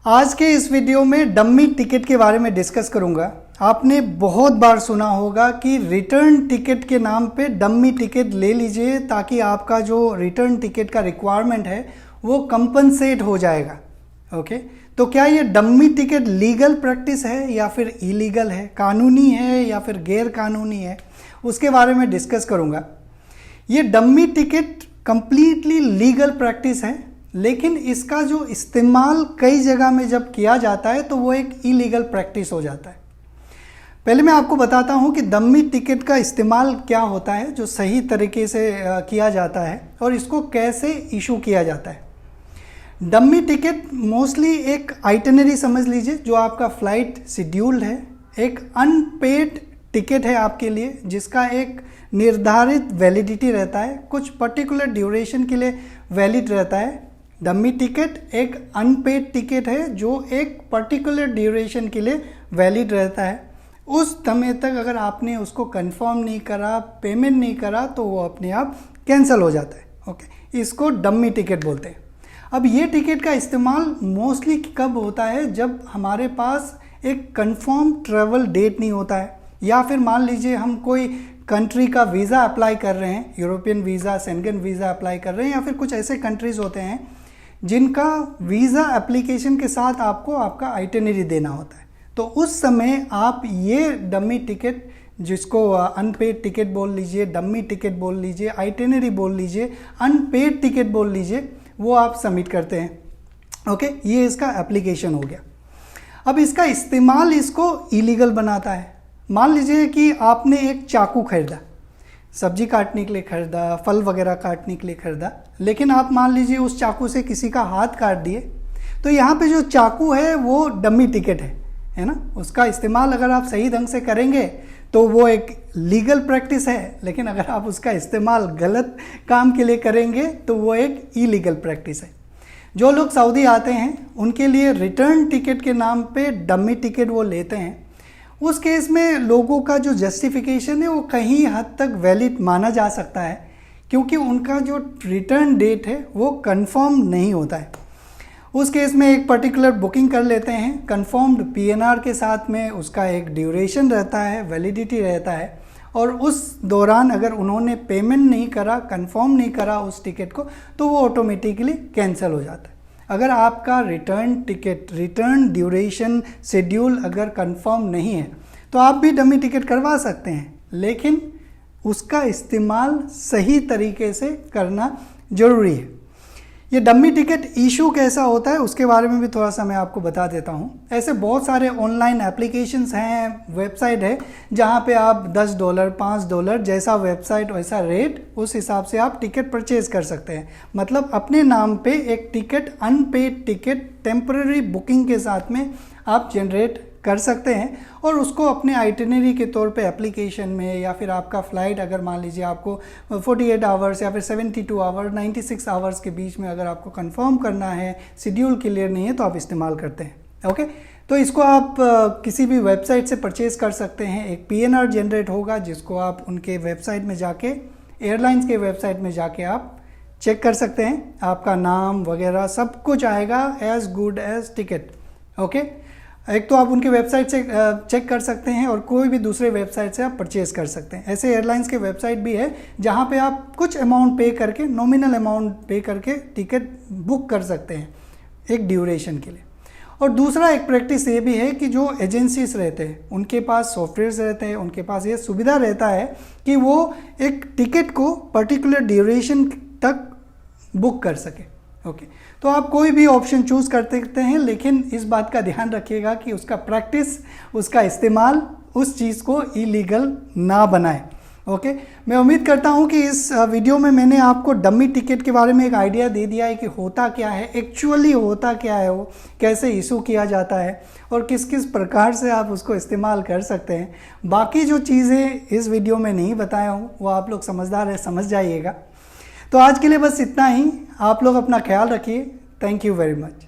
आज के इस वीडियो में डम्मी टिकट के बारे में डिस्कस करूंगा। आपने बहुत बार सुना होगा कि रिटर्न टिकट के नाम पे डम्मी टिकट ले लीजिए ताकि आपका जो रिटर्न टिकट का रिक्वायरमेंट है वो कंपनसेट हो जाएगा। ओके, तो क्या ये डम्मी टिकट लीगल प्रैक्टिस है या फिर इलीगल है, कानूनी है या फिर गैर कानूनी है, उसके बारे में डिस्कस करूंगा। ये dummy ticket completely legal practice है, लेकिन इसका जो इस्तेमाल कई जगह में जब किया जाता है तो वो एक इलीगल प्रैक्टिस हो जाता है। पहले मैं आपको बताता हूँ कि डम्मी टिकट का इस्तेमाल क्या होता है जो सही तरीके से किया जाता है और इसको कैसे इशू किया जाता है। डम्मी टिकट मोस्टली एक आइटिनरी समझ लीजिए, जो आपका फ्लाइट शेड्यूल्ड है, एक अनपेड टिकट है आपके लिए जिसका एक निर्धारित वैलिडिटी रहता है, कुछ पर्टिकुलर ड्यूरेशन के लिए वैलिड रहता है। डम्मी टिकट एक अनपेड टिकट है जो एक पर्टिकुलर ड्यूरेशन के लिए वैलिड रहता है। उस समय तक अगर आपने उसको कंफर्म नहीं करा, पेमेंट नहीं करा, तो वो अपने आप कैंसिल हो जाता है। ओके, इसको डम्मी टिकट बोलते हैं। अब ये टिकट का इस्तेमाल मोस्टली कब होता है, जब हमारे पास एक कंफर्म ट्रैवल डेट नहीं होता है, या फिर मान लीजिए हम कोई कंट्री का वीज़ा अप्लाई कर रहे हैं, European visa, Schengen visa apply कर रहे हैं, या फिर कुछ ऐसे कंट्रीज़ होते हैं जिनका वीज़ा एप्लीकेशन के साथ आपको आपका आइटिनरी देना होता है। तो उस समय आप ये डम्मी टिकट, जिसको अनपेड टिकट बोल लीजिए, डम्मी टिकट बोल लीजिए, आइटिनरी बोल लीजिए, अनपेड टिकट बोल लीजिए, वो आप सबमिट करते हैं। ओके, ये इसका एप्लीकेशन हो गया। अब इसका इस्तेमाल इसको इलीगल बनाता है। मान लीजिए कि आपने एक चाकू खरीदा, सब्जी काटने के लिए खरीदा, फल वगैरह काटने के लिए खरीदा, लेकिन आप मान लीजिए उस चाकू से किसी का हाथ काट दिए, तो यहाँ पे जो चाकू है वो डम्मी टिकट है ना। उसका इस्तेमाल अगर आप सही ढंग से करेंगे तो वो एक लीगल प्रैक्टिस है, लेकिन अगर आप उसका इस्तेमाल गलत काम के लिए करेंगे तो वो एक इलीगल प्रैक्टिस है। जो लोग सऊदी आते हैं उनके लिए रिटर्न टिकट के नाम पे डम्मी टिकट वो लेते हैं। उस केस में लोगों का जो जस्टिफिकेशन है वो कहीं हद तक वैलिड माना जा सकता है, क्योंकि उनका जो रिटर्न डेट है वो कंफर्म नहीं होता है। उस केस में एक पर्टिकुलर बुकिंग कर लेते हैं कंफर्म्ड पीएनआर के साथ में, उसका एक ड्यूरेशन रहता है, वैलिडिटी रहता है, और उस दौरान अगर उन्होंने पेमेंट नहीं करा, कंफर्म नहीं करा उस टिकट को, तो वो ऑटोमेटिकली कैंसिल हो जाता है। अगर आपका return ticket, return duration schedule अगर कंफर्म नहीं है तो आप भी डमी टिकट करवा सकते हैं, लेकिन उसका इस्तेमाल सही तरीके से करना ज़रूरी है। ये डमी टिकट इशू कैसा होता है उसके बारे में भी थोड़ा सा मैं आपको बता देता हूँ। ऐसे बहुत सारे ऑनलाइन एप्लीकेशंस हैं, वेबसाइट है, जहाँ पे आप $10, $5 जैसा वेबसाइट वैसा रेट, उस हिसाब से आप टिकट परचेज कर सकते हैं। मतलब अपने नाम पे एक ticket, unpaid ticket, temporary booking के साथ में आप जनरेट कर सकते हैं और उसको अपने आइटिनरी के तौर पे एप्लीकेशन में, या फिर आपका फ़्लाइट अगर मान लीजिए आपको 48 आवर्स या फिर 72 आवर्स, 96 आवर्स के बीच में अगर आपको कंफर्म करना है, शेड्यूल क्लियर नहीं है, तो आप इस्तेमाल करते हैं। ओके, तो इसको आप किसी भी वेबसाइट से परचेज़ कर सकते हैं। एक पीएनआर जनरेट होगा जिसको आप उनके वेबसाइट में जाके, एयरलाइंस के वेबसाइट में जाके आप चेक कर सकते हैं। आपका नाम वगैरह सब कुछ आएगा as good as ticket. Okay, एक तो आप उनके वेबसाइट से चेक कर सकते हैं और कोई भी दूसरे वेबसाइट से आप परचेज़ कर सकते हैं। ऐसे एयरलाइंस के वेबसाइट भी है जहां पे आप कुछ अमाउंट पे करके, नॉमिनल अमाउंट पे करके टिकट बुक कर सकते हैं एक ड्यूरेशन के लिए। और दूसरा एक प्रैक्टिस ये भी है कि जो एजेंसीज रहते हैं उनके पास सॉफ्टवेयर्स रहते हैं, उनके पास ये सुविधा रहता है कि वो एक टिकट को पर्टिकुलर ड्यूरेशन तक बुक कर सके। ओके, तो आप कोई भी ऑप्शन चूज़ कर सकते हैं, लेकिन इस बात का ध्यान रखिएगा कि उसका प्रैक्टिस, उसका इस्तेमाल उस चीज़ को इलीगल ना बनाए। ओके, मैं उम्मीद करता हूं कि इस वीडियो में मैंने आपको डम्मी टिकट के बारे में एक आइडिया दे दिया है कि होता क्या है, एक्चुअली होता क्या है, वो कैसे इशू किया जाता है और किस किस प्रकार से आप उसको इस्तेमाल कर सकते हैं। बाकी जो चीज़ें इस वीडियो में नहीं बताया हूँ वो आप लोग समझदार है, समझ जाइएगा। तो आज के लिए बस इतना ही। आप लोग अपना ख्याल रखिए। Thank you very much.